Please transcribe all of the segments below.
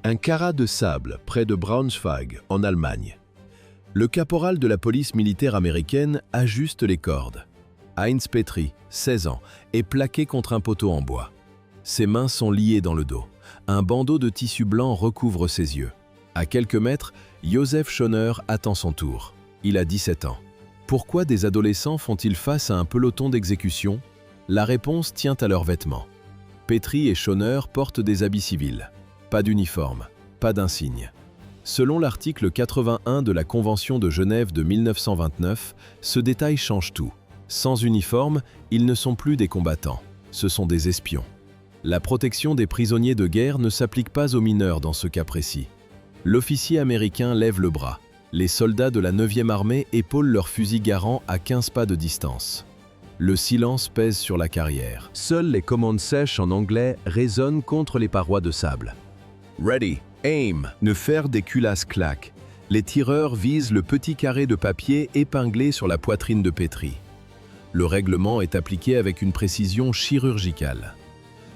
Un carat de sable près de Braunschweig, en Allemagne. Le caporal de la police militaire américaine ajuste les cordes. Heinz Petry, 16 ans, est plaqué contre un poteau en bois. Ses mains sont liées dans le dos. Un bandeau de tissu blanc recouvre ses yeux. À quelques mètres, Josef Schoner attend son tour. Il a 17 ans. Pourquoi des adolescents font-ils face à un peloton d'exécution? La réponse tient à leurs vêtements. Petry et Schoner portent des habits civils. Pas d'uniforme, pas d'insigne. Selon l'article 81 de la Convention de Genève de 1929, ce détail change tout. Sans uniforme, ils ne sont plus des combattants, ce sont des espions. La protection des prisonniers de guerre ne s'applique pas aux mineurs dans ce cas précis. L'officier américain lève le bras. Les soldats de la 9e armée épaulent leurs fusils Garand à 15 pas de distance. Le silence pèse sur la carrière. Seules les commandes sèches en anglais résonnent contre les parois de sable. Ready, aim, ne faire des culasses claquent. Les tireurs visent le petit carré de papier épinglé sur la poitrine de Petry. Le règlement est appliqué avec une précision chirurgicale.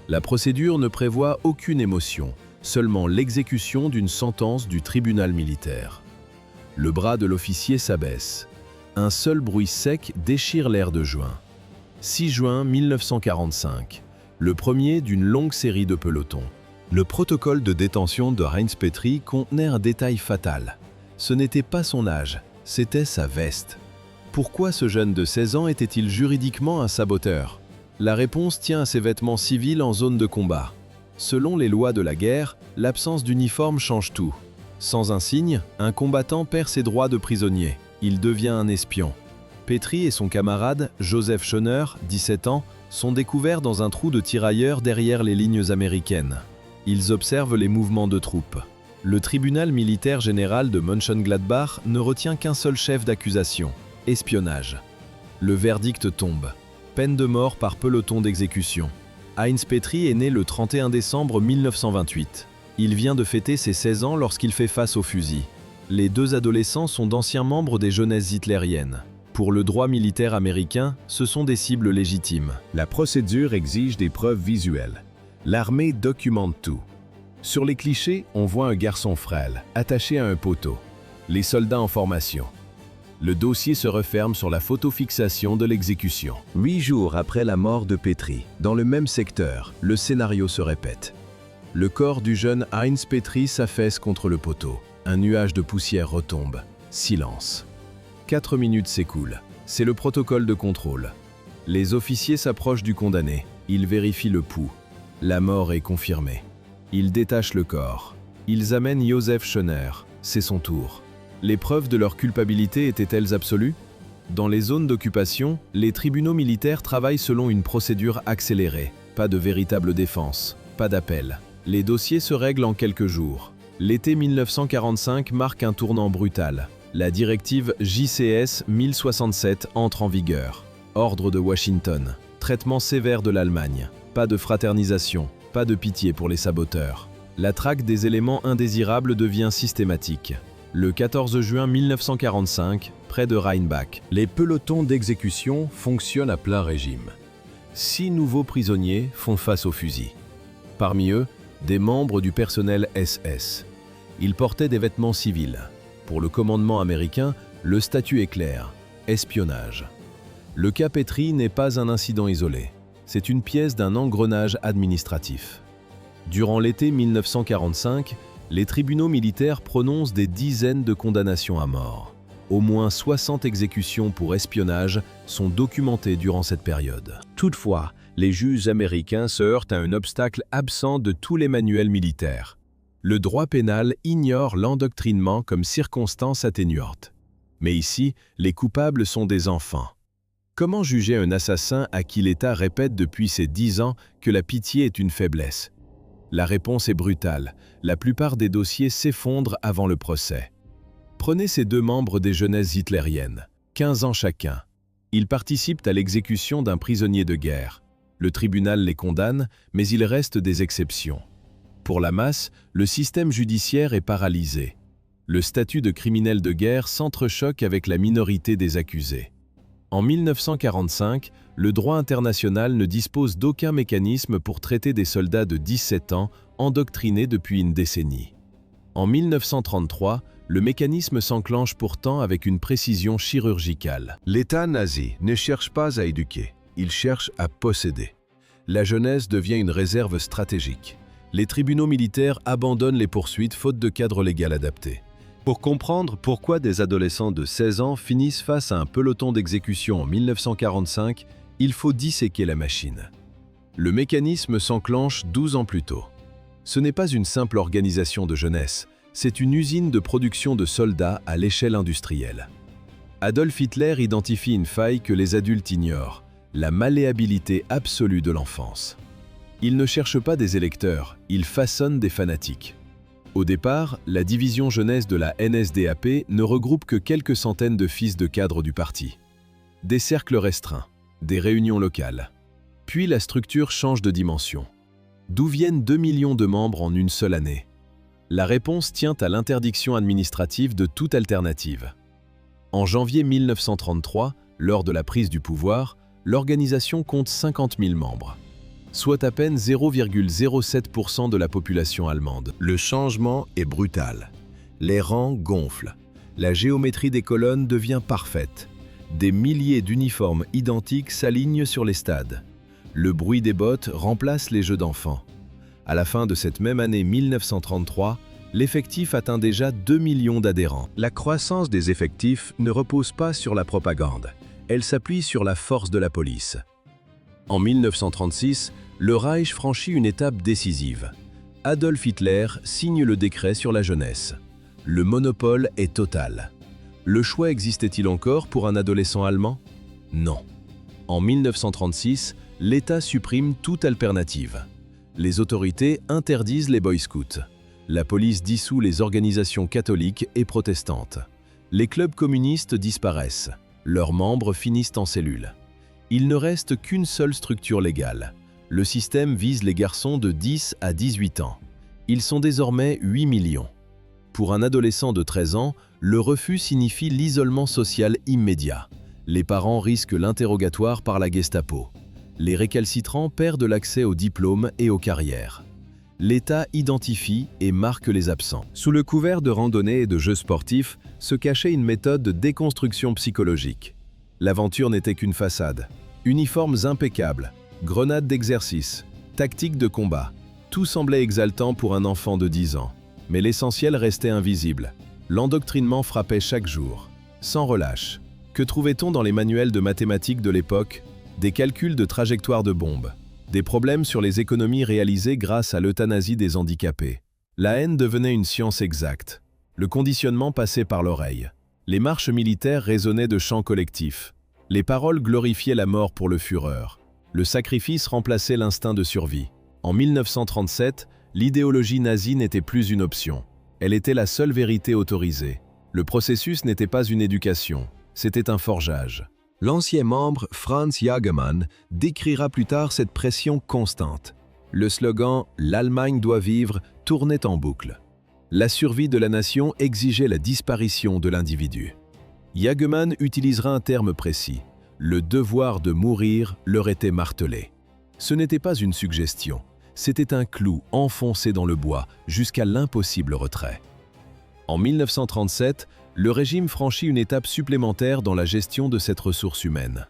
La procédure ne prévoit aucune émotion, seulement l'exécution d'une sentence du tribunal militaire. Le bras de l'officier s'abaisse. Un seul bruit sec déchire l'air de juin. 6 juin 1945, le premier d'une longue série de pelotons. Le protocole de détention de Heinz Petry contenait un détail fatal. Ce n'était pas son âge, c'était sa veste. Pourquoi ce jeune de 16 ans était-il juridiquement un saboteur? La réponse tient à ses vêtements civils en zone de combat. Selon les lois de la guerre, l'absence d'uniforme change tout. Sans insigne, un combattant perd ses droits de prisonnier. Il devient un espion. Petry et son camarade, Josef Schoner, 17 ans, sont découverts dans un trou de tirailleurs derrière les lignes américaines. Ils observent les mouvements de troupes. Le tribunal militaire général de Mönchengladbach ne retient qu'un seul chef d'accusation, espionnage. Le verdict tombe. Peine de mort par peloton d'exécution. Heinz Petry est né le 31 décembre 1928. Il vient de fêter ses 16 ans lorsqu'il fait face au fusil. Les deux adolescents sont d'anciens membres des jeunesses hitlériennes. Pour le droit militaire américain, ce sont des cibles légitimes. La procédure exige des preuves visuelles. L'armée documente tout. Sur les clichés, on voit un garçon frêle, attaché à un poteau. Les soldats en formation. Le dossier se referme sur la photofixation de l'exécution. 8 jours après la mort de Petry, dans le même secteur, le scénario se répète. Le corps du jeune Heinz Petry s'affaisse contre le poteau. Un nuage de poussière retombe. Silence. 4 minutes s'écoulent. C'est le protocole de contrôle. Les officiers s'approchent du condamné. Ils vérifient le pouls. La mort est confirmée. Ils détachent le corps. Ils amènent Josef Schoner. C'est son tour. Les preuves de leur culpabilité étaient-elles absolues? Dans les zones d'occupation, les tribunaux militaires travaillent selon une procédure accélérée. Pas de véritable défense, pas d'appel. Les dossiers se règlent en quelques jours. L'été 1945 marque un tournant brutal. La directive JCS 1067 entre en vigueur. Ordre de Washington. Traitement sévère de l'Allemagne. Pas de fraternisation, pas de pitié pour les saboteurs. La traque des éléments indésirables devient systématique. Le 14 juin 1945, près de Rheinbach, les pelotons d'exécution fonctionnent à plein régime. 6 nouveaux prisonniers font face aux fusils. Parmi eux, des membres du personnel SS. Ils portaient des vêtements civils. Pour le commandement américain, le statut est clair, espionnage. Le cas Petry n'est pas un incident isolé. C'est une pièce d'un engrenage administratif. Durant l'été 1945, les tribunaux militaires prononcent des dizaines de condamnations à mort. Au moins 60 exécutions pour espionnage sont documentées durant cette période. Toutefois, les juges américains se heurtent à un obstacle absent de tous les manuels militaires. Le droit pénal ignore l'endoctrinement comme circonstance atténuante. Mais ici, les coupables sont des enfants. Comment juger un assassin à qui l'État répète depuis ses 10 ans que la pitié est une faiblesse? La réponse est brutale. La plupart des dossiers s'effondrent avant le procès. Prenez ces 2 membres des jeunesses hitlériennes, 15 ans chacun. Ils participent à l'exécution d'un prisonnier de guerre. Le tribunal les condamne, mais il reste des exceptions. Pour la masse, le système judiciaire est paralysé. Le statut de criminel de guerre s'entrechoque avec la minorité des accusés. En 1945, le droit international ne dispose d'aucun mécanisme pour traiter des soldats de 17 ans endoctrinés depuis une décennie. En 1933, le mécanisme s'enclenche pourtant avec une précision chirurgicale. L'État nazi ne cherche pas à éduquer, il cherche à posséder. La jeunesse devient une réserve stratégique. Les tribunaux militaires abandonnent les poursuites faute de cadre légal adapté. Pour comprendre pourquoi des adolescents de 16 ans finissent face à un peloton d'exécution en 1945, il faut disséquer la machine. Le mécanisme s'enclenche 12 ans plus tôt. Ce n'est pas une simple organisation de jeunesse, c'est une usine de production de soldats à l'échelle industrielle. Adolf Hitler identifie une faille que les adultes ignorent, la malléabilité absolue de l'enfance. Il ne cherche pas des électeurs, il façonne des fanatiques. Au départ, la division jeunesse de la NSDAP ne regroupe que quelques centaines de fils de cadres du parti. Des cercles restreints, des réunions locales. Puis la structure change de dimension. D'où viennent 2 millions de membres en une seule année? La réponse tient à l'interdiction administrative de toute alternative. En janvier 1933, lors de la prise du pouvoir, l'organisation compte 50 000 membres, soit à peine 0,07% de la population allemande. Le changement est brutal. Les rangs gonflent. La géométrie des colonnes devient parfaite. Des milliers d'uniformes identiques s'alignent sur les stades. Le bruit des bottes remplace les jeux d'enfants. À la fin de cette même année 1933, l'effectif atteint déjà 2 millions d'adhérents. La croissance des effectifs ne repose pas sur la propagande. Elle s'appuie sur la force de la police. En 1936, le Reich franchit une étape décisive. Adolf Hitler signe le décret sur la jeunesse. Le monopole est total. Le choix existait-il encore pour un adolescent allemand? Non. En 1936, l'État supprime toute alternative. Les autorités interdisent les boy scouts. La police dissout les organisations catholiques et protestantes. Les clubs communistes disparaissent. Leurs membres finissent en cellules. Il ne reste qu'une seule structure légale. Le système vise les garçons de 10 à 18 ans. Ils sont désormais 8 millions. Pour un adolescent de 13 ans, le refus signifie l'isolement social immédiat. Les parents risquent l'interrogatoire par la Gestapo. Les récalcitrants perdent l'accès aux diplômes et aux carrières. L'État identifie et marque les absents. Sous le couvert de randonnées et de jeux sportifs se cachait une méthode de déconstruction psychologique. L'aventure n'était qu'une façade. Uniformes impeccables, grenades d'exercice, tactiques de combat. Tout semblait exaltant pour un enfant de 10 ans. Mais l'essentiel restait invisible. L'endoctrinement frappait chaque jour, sans relâche. Que trouvait-on dans les manuels de mathématiques de l'époque? Des calculs de trajectoire de bombes. Des problèmes sur les économies réalisées grâce à l'euthanasie des handicapés. La haine devenait une science exacte. Le conditionnement passait par l'oreille. Les marches militaires résonnaient de chants collectifs. Les paroles glorifiaient la mort pour le Führer. Le sacrifice remplaçait l'instinct de survie. En 1937, l'idéologie nazie n'était plus une option. Elle était la seule vérité autorisée. Le processus n'était pas une éducation, c'était un forgeage. L'ancien membre Franz Jagemann décrira plus tard cette pression constante. Le slogan « L'Allemagne doit vivre » tournait en boucle. La survie de la nation exigeait la disparition de l'individu. Jagemann utilisera un terme précis. Le devoir de mourir leur était martelé. Ce n'était pas une suggestion, c'était un clou enfoncé dans le bois jusqu'à l'impossible retrait. En 1937, le régime franchit une étape supplémentaire dans la gestion de cette ressource humaine.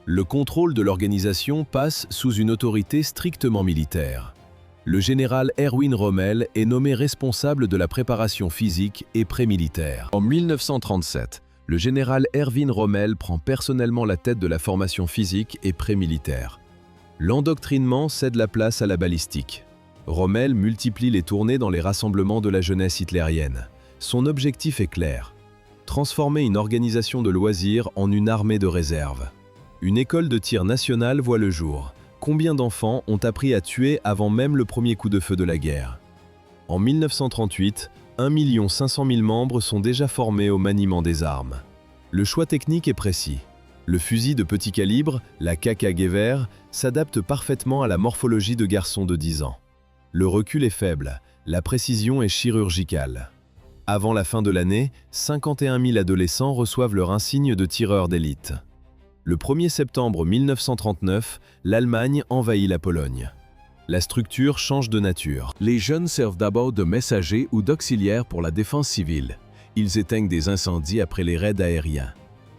Le contrôle de l'organisation passe sous une autorité strictement militaire. Le général Erwin Rommel est nommé responsable de la préparation physique et pré-militaire. En 1937, le général Erwin Rommel prend personnellement la tête de la formation physique et pré-militaire. L'endoctrinement cède la place à la balistique. Rommel multiplie les tournées dans les rassemblements de la jeunesse hitlérienne. Son objectif est clair: transformer une organisation de loisirs en une armée de réserve. Une école de tir nationale voit le jour. Combien d'enfants ont appris à tuer avant même le premier coup de feu de la guerre? En 1938, 1 500 000 membres sont déjà formés au maniement des armes. Le choix technique est précis. Le fusil de petit calibre, la KK-Gewehr, s'adapte parfaitement à la morphologie de garçons de 10 ans. Le recul est faible, la précision est chirurgicale. Avant la fin de l'année, 51 000 adolescents reçoivent leur insigne de tireur d'élite. Le 1er septembre 1939, l'Allemagne envahit la Pologne. La structure change de nature. Les jeunes servent d'abord de messagers ou d'auxiliaires pour la défense civile. Ils éteignent des incendies après les raids aériens.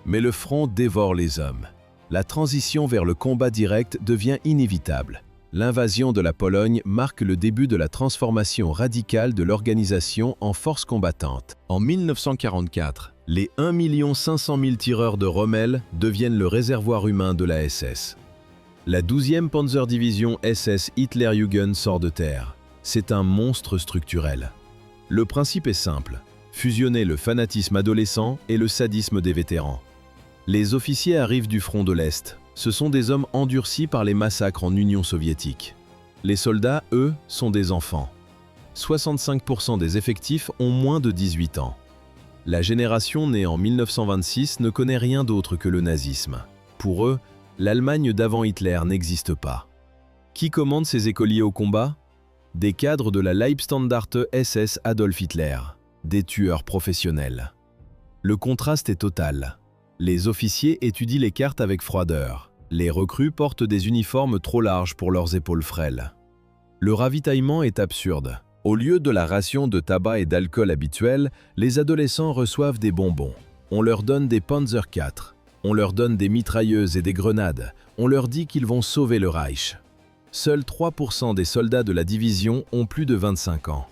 Mais le front dévore les hommes. La transition vers le combat direct devient inévitable. L'invasion de la Pologne marque le début de la transformation radicale de l'organisation en force combattante. En 1944, les 1 500 000 tireurs de Rommel deviennent le réservoir humain de la SS. La 12e Panzerdivision SS Hitlerjugend sort de terre. C'est un monstre structurel. Le principe est simple, fusionner le fanatisme adolescent et le sadisme des vétérans. Les officiers arrivent du front de l'Est. Ce sont des hommes endurcis par les massacres en Union soviétique. Les soldats, eux, sont des enfants. 65% des effectifs ont moins de 18 ans. La génération née en 1926 ne connaît rien d'autre que le nazisme. Pour eux, l'Allemagne d'avant Hitler n'existe pas. Qui commande ces écoliers au combat? Des cadres de la Leibstandarte SS Adolf Hitler, des tueurs professionnels. Le contraste est total. Les officiers étudient les cartes avec froideur. Les recrues portent des uniformes trop larges pour leurs épaules frêles. Le ravitaillement est absurde. Au lieu de la ration de tabac et d'alcool habituelle, les adolescents reçoivent des bonbons. On leur donne des Panzer IV. On leur donne des mitrailleuses et des grenades. On leur dit qu'ils vont sauver le Reich. Seuls 3% des soldats de la division ont plus de 25 ans.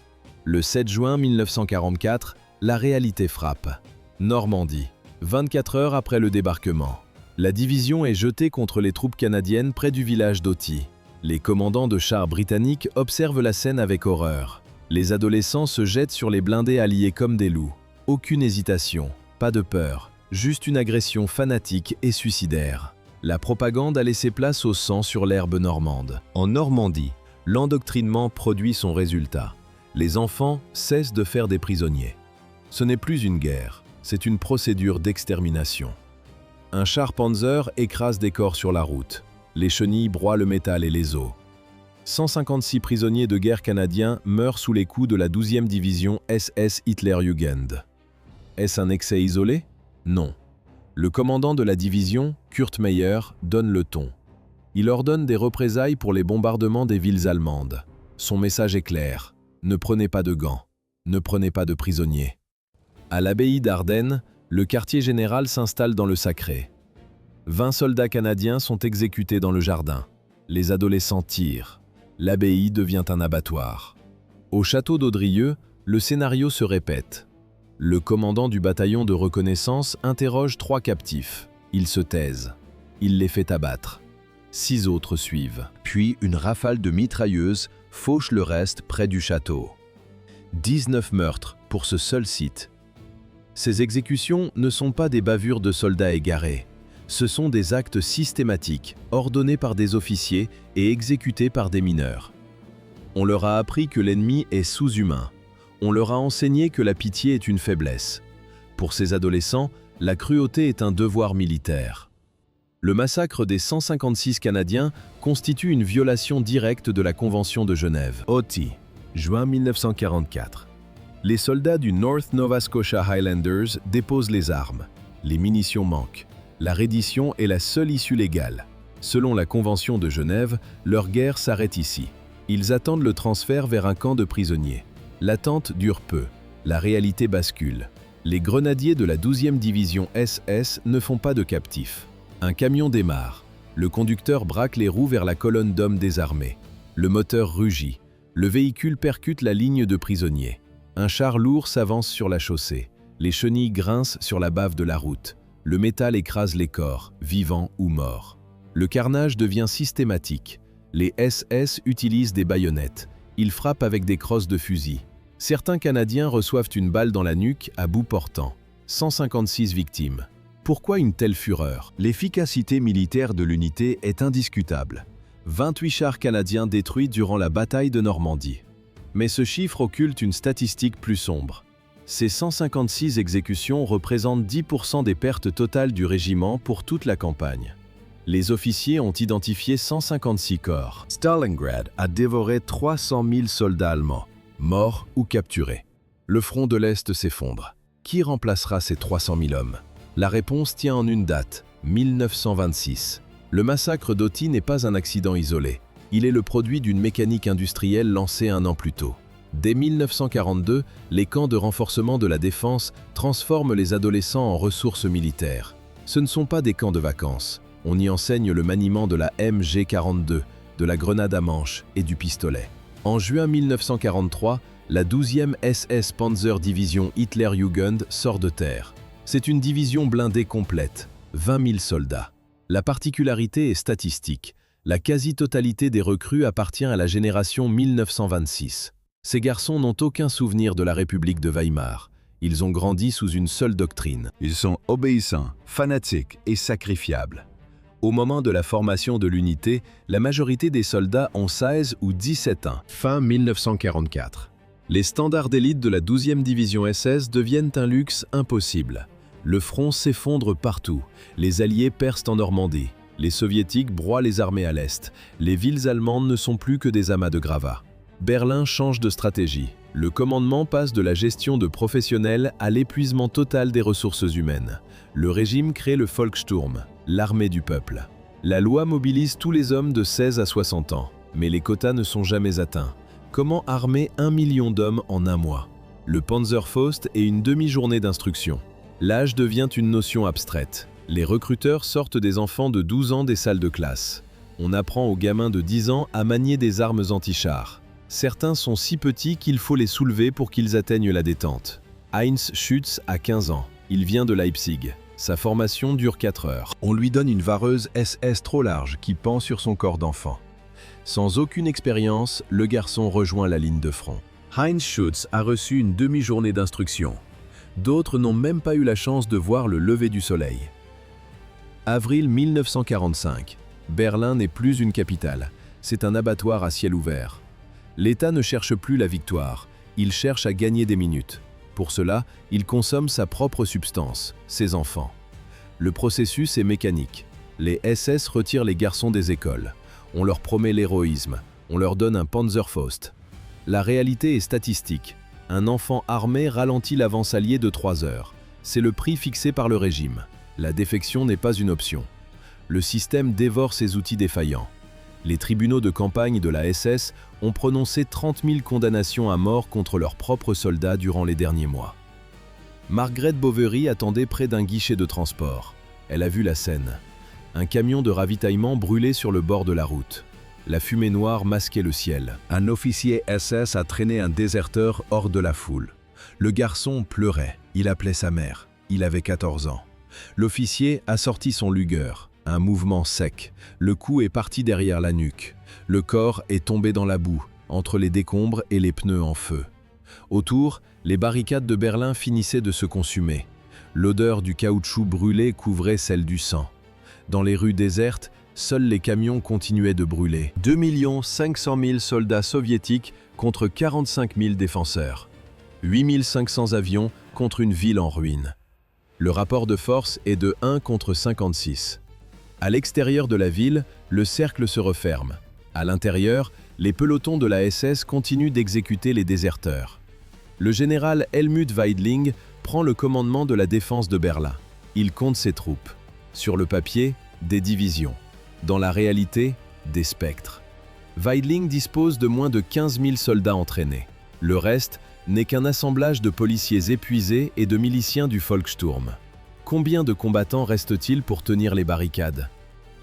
Le 7 juin 1944, la réalité frappe. Normandie. 24 heures après le débarquement. La division est jetée contre les troupes canadiennes près du village d'Auty. Les commandants de chars britanniques observent la scène avec horreur. Les adolescents se jettent sur les blindés alliés comme des loups. Aucune hésitation, pas de peur, juste une agression fanatique et suicidaire. La propagande a laissé place au sang sur l'herbe normande. En Normandie, l'endoctrinement produit son résultat. Les enfants cessent de faire des prisonniers. Ce n'est plus une guerre, c'est une procédure d'extermination. Un char Panzer écrase des corps sur la route. Les chenilles broient le métal et les os. 156 prisonniers de guerre canadiens meurent sous les coups de la 12e division SS Hitlerjugend. Est-ce un excès isolé? Non. Le commandant de la division, Kurt Meyer, donne le ton. Il ordonne des représailles pour les bombardements des villes allemandes. Son message est clair. Ne prenez pas de gants. Ne prenez pas de prisonniers. À l'abbaye d'Ardennes, le quartier général s'installe dans le sacré. 20 soldats canadiens sont exécutés dans le jardin. Les adolescents tirent. L'abbaye devient un abattoir. Au château d'Audrieux, le scénario se répète. Le commandant du bataillon de reconnaissance interroge 3 captifs. Ils se taisent. Il les fait abattre. 6 autres suivent. Puis une rafale de mitrailleuses fauche le reste près du château. 19 meurtres pour ce seul site. Ces exécutions ne sont pas des bavures de soldats égarés. Ce sont des actes systématiques, ordonnés par des officiers et exécutés par des mineurs. On leur a appris que l'ennemi est sous-humain. On leur a enseigné que la pitié est une faiblesse. Pour ces adolescents, la cruauté est un devoir militaire. Le massacre des 156 Canadiens constitue une violation directe de la Convention de Genève. Auty, juin 1944. Les soldats du North Nova Scotia Highlanders déposent les armes. Les munitions manquent. La reddition est la seule issue légale. Selon la Convention de Genève, leur guerre s'arrête ici. Ils attendent le transfert vers un camp de prisonniers. L'attente dure peu. La réalité bascule. Les grenadiers de la 12e division SS ne font pas de captifs. Un camion démarre. Le conducteur braque les roues vers la colonne d'hommes désarmés. Le moteur rugit. Le véhicule percute la ligne de prisonniers. Un char lourd s'avance sur la chaussée. Les chenilles grincent sur la bave de la route. Le métal écrase les corps, vivants ou morts. Le carnage devient systématique. Les SS utilisent des baïonnettes. Ils frappent avec des crosses de fusil. Certains Canadiens reçoivent une balle dans la nuque à bout portant. 156 victimes. Pourquoi une telle fureur? L'efficacité militaire de l'unité est indiscutable. 28 chars canadiens détruits durant la bataille de Normandie. Mais ce chiffre occulte une statistique plus sombre. Ces 156 exécutions représentent 10% des pertes totales du régiment pour toute la campagne. Les officiers ont identifié 156 corps. Stalingrad a dévoré 300 000 soldats allemands, morts ou capturés. Le front de l'Est s'effondre. Qui remplacera ces 300 000 hommes? La réponse tient en une date, 1926. Le massacre d'Auty n'est pas un accident isolé. Il est le produit d'une mécanique industrielle lancée un an plus tôt. Dès 1942, les camps de renforcement de la défense transforment les adolescents en ressources militaires. Ce ne sont pas des camps de vacances. On y enseigne le maniement de la MG42, de la grenade à manche et du pistolet. En juin 1943, la 12e SS Panzer Division Hitlerjugend sort de terre. C'est une division blindée complète, 20 000 soldats. La particularité est statistique. La quasi-totalité des recrues appartient à la génération 1926. Ces garçons n'ont aucun souvenir de la République de Weimar. Ils ont grandi sous une seule doctrine. Ils sont obéissants, fanatiques et sacrifiables. Au moment de la formation de l'unité, la majorité des soldats ont 16 ou 17 ans. Fin 1944. Les standards d'élite de la 12e division SS deviennent un luxe impossible. Le front s'effondre partout. Les Alliés percent en Normandie. Les Soviétiques broient les armées à l'Est. Les villes allemandes ne sont plus que des amas de gravats. Berlin change de stratégie. Le commandement passe de la gestion de professionnels à l'épuisement total des ressources humaines. Le régime crée le Volkssturm, l'armée du peuple. La loi mobilise tous les hommes de 16 à 60 ans, mais les quotas ne sont jamais atteints. Comment armer 1 million d'hommes en un mois? Le Panzerfaust est une demi-journée d'instruction. L'âge devient une notion abstraite. Les recruteurs sortent des enfants de 12 ans des salles de classe. On apprend aux gamins de 10 ans à manier des armes anti-chars. Certains sont si petits qu'il faut les soulever pour qu'ils atteignent la détente. Heinz Schütz a 15 ans. Il vient de Leipzig. Sa formation dure 4 heures. On lui donne une vareuse SS trop large qui pend sur son corps d'enfant. Sans aucune expérience, le garçon rejoint la ligne de front. Heinz Schütz a reçu une demi-journée d'instruction. D'autres n'ont même pas eu la chance de voir le lever du soleil. Avril 1945. Berlin n'est plus une capitale. C'est un abattoir à ciel ouvert. L'État ne cherche plus la victoire, il cherche à gagner des minutes. Pour cela, il consomme sa propre substance, ses enfants. Le processus est mécanique. Les SS retirent les garçons des écoles. On leur promet l'héroïsme, on leur donne un Panzerfaust. La réalité est statistique. Un enfant armé ralentit l'avance alliée de 3 heures. C'est le prix fixé par le régime. La défection n'est pas une option. Le système dévore ses outils défaillants. Les tribunaux de campagne de la SS ont prononcé 30 000 condamnations à mort contre leurs propres soldats durant les derniers mois. Margaret Bovary attendait près d'un guichet de transport. Elle a vu la scène. Un camion de ravitaillement brûlait sur le bord de la route. La fumée noire masquait le ciel. Un officier SS a traîné un déserteur hors de la foule. Le garçon pleurait. Il appelait sa mère. Il avait 14 ans. L'officier a sorti son Luger. Un mouvement sec. Le coup est parti derrière la nuque. Le corps est tombé dans la boue, entre les décombres et les pneus en feu. Autour, les barricades de Berlin finissaient de se consumer. L'odeur du caoutchouc brûlé couvrait celle du sang. Dans les rues désertes, seuls les camions continuaient de brûler. 2 500 000 soldats soviétiques contre 45 000 défenseurs. 8 500 avions contre une ville en ruine. Le rapport de force est de 1 contre 56. À l'extérieur de la ville, le cercle se referme. À l'intérieur, les pelotons de la SS continuent d'exécuter les déserteurs. Le général Helmut Weidling prend le commandement de la défense de Berlin. Il compte ses troupes. Sur le papier, des divisions. Dans la réalité, des spectres. Weidling dispose de moins de 15 000 soldats entraînés. Le reste n'est qu'un assemblage de policiers épuisés et de miliciens du Volkssturm. Combien de combattants restent-ils pour tenir les barricades?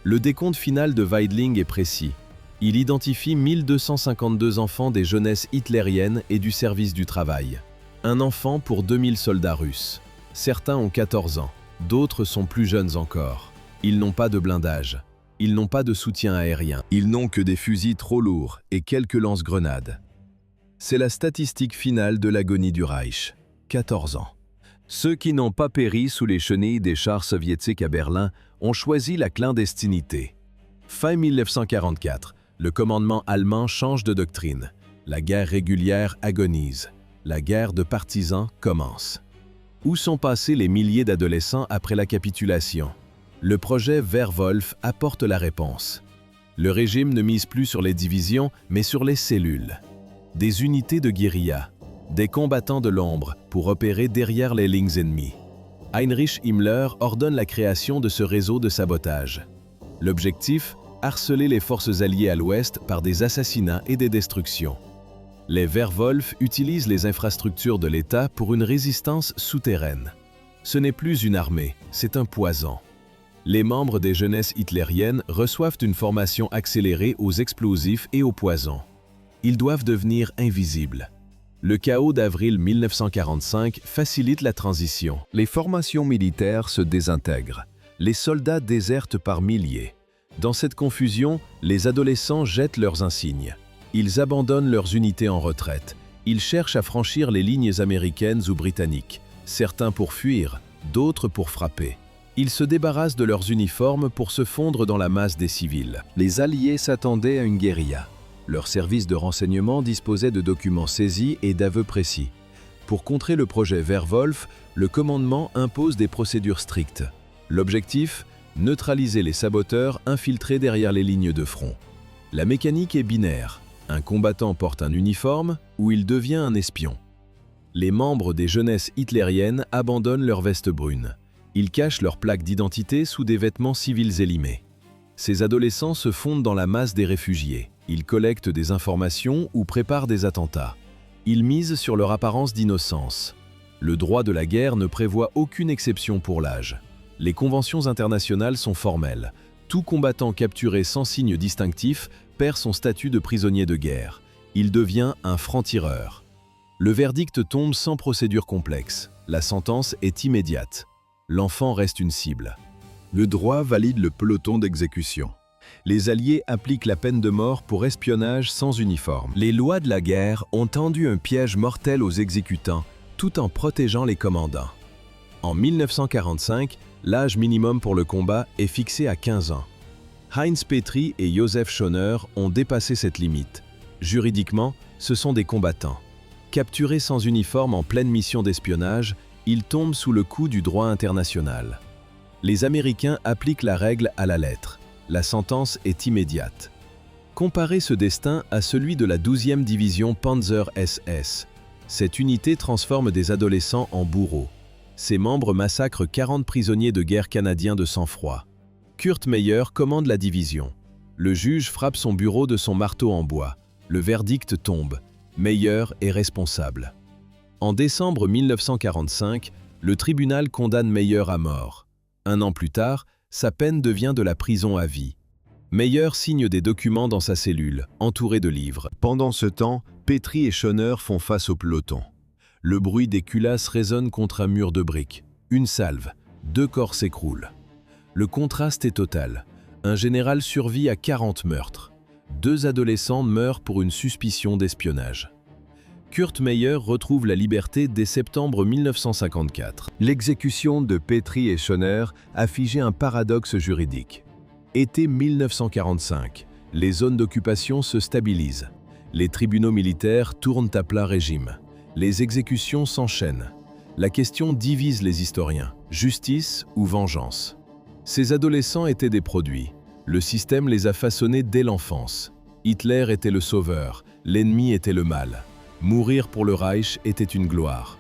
Le décompte final de Weidling est précis. Il identifie 1252 enfants des jeunesses hitlériennes et du service du travail. Un enfant pour 2000 soldats russes. Certains ont 14 ans, d'autres sont plus jeunes encore. Ils n'ont pas de blindage. Ils n'ont pas de soutien aérien. Ils n'ont que des fusils trop lourds et quelques lance-grenades. C'est la statistique finale de l'agonie du Reich. 14 ans. Ceux qui n'ont pas péri sous les chenilles des chars soviétiques à Berlin ont choisi la clandestinité. Fin 1944, le commandement allemand change de doctrine. La guerre régulière agonise. La guerre de partisans commence. Où sont passés les milliers d'adolescents après la capitulation? Le projet Werwolf apporte la réponse. Le régime ne mise plus sur les divisions, mais sur les cellules. Des unités de guérilla. Des combattants de l'ombre pour opérer derrière les lignes ennemies. Heinrich Himmler ordonne la création de ce réseau de sabotage. L'objectif, harceler les forces alliées à l'ouest par des assassinats et des destructions. Les Werwolf utilisent les infrastructures de l'État pour une résistance souterraine. Ce n'est plus une armée, c'est un poison. Les membres des jeunesses hitlériennes reçoivent une formation accélérée aux explosifs et aux poisons. Ils doivent devenir invisibles. Le chaos d'avril 1945 facilite la transition. Les formations militaires se désintègrent. Les soldats désertent par milliers. Dans cette confusion, les adolescents jettent leurs insignes. Ils abandonnent leurs unités en retraite. Ils cherchent à franchir les lignes américaines ou britanniques, certains pour fuir, d'autres pour frapper. Ils se débarrassent de leurs uniformes pour se fondre dans la masse des civils. Les Alliés s'attendaient à une guérilla. Leurs services de renseignement disposaient de documents saisis et d'aveux précis. Pour contrer le projet Werwolf, le commandement impose des procédures strictes. L'objectif ? Neutraliser les saboteurs infiltrés derrière les lignes de front. La mécanique est binaire. Un combattant porte un uniforme ou il devient un espion. Les membres des jeunesses hitlériennes abandonnent leur veste brune. Ils cachent leurs plaques d'identité sous des vêtements civils élimés. Ces adolescents se fondent dans la masse des réfugiés. Ils collectent des informations ou préparent des attentats. Ils misent sur leur apparence d'innocence. Le droit de la guerre ne prévoit aucune exception pour l'âge. Les conventions internationales sont formelles. Tout combattant capturé sans signe distinctif perd son statut de prisonnier de guerre. Il devient un franc-tireur. Le verdict tombe sans procédure complexe. La sentence est immédiate. L'enfant reste une cible. Le droit valide le peloton d'exécution. Les Alliés appliquent la peine de mort pour espionnage sans uniforme. Les lois de la guerre ont tendu un piège mortel aux exécutants, tout en protégeant les commandants. En 1945, l'âge minimum pour le combat est fixé à 15 ans. Heinz Petry et Josef Schoner ont dépassé cette limite. Juridiquement, ce sont des combattants. Capturés sans uniforme en pleine mission d'espionnage, ils tombent sous le coup du droit international. Les Américains appliquent la règle à la lettre. La sentence est immédiate. Comparez ce destin à celui de la 12e division Panzer SS. Cette unité transforme des adolescents en bourreaux. Ses membres massacrent 40 prisonniers de guerre canadiens de sang-froid. Kurt Meyer commande la division. Le juge frappe son bureau de son marteau en bois. Le verdict tombe. Meyer est responsable. En décembre 1945, le tribunal condamne Meyer à mort. Un an plus tard, sa peine devient de la prison à vie. Meyer signe des documents dans sa cellule, entouré de livres. Pendant ce temps, Petry et Schoner font face au peloton. Le bruit des culasses résonne contre un mur de briques. Une salve, 2 corps s'écroulent. Le contraste est total. Un général survit à 40 meurtres. 2 adolescents meurent pour une suspicion d'espionnage. Kurt Meyer retrouve la liberté dès septembre 1954. L'exécution de Petry et Schoner a figé un paradoxe juridique. Été 1945, les zones d'occupation se stabilisent. Les tribunaux militaires tournent à plat régime. Les exécutions s'enchaînent. La question divise les historiens, justice ou vengeance. Ces adolescents étaient des produits. Le système les a façonnés dès l'enfance. Hitler était le sauveur, l'ennemi était le mal. Mourir pour le Reich était une gloire.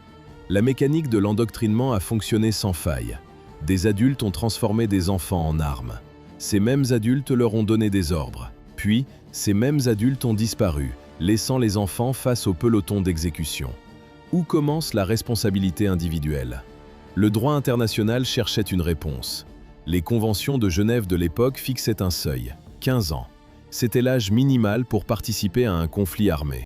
La mécanique de l'endoctrinement a fonctionné sans faille. Des adultes ont transformé des enfants en armes. Ces mêmes adultes leur ont donné des ordres. Puis, ces mêmes adultes ont disparu, laissant les enfants face au peloton d'exécution. Où commence la responsabilité individuelle? Le droit international cherchait une réponse. Les conventions de Genève de l'époque fixaient un seuil, 15 ans. C'était l'âge minimal pour participer à un conflit armé.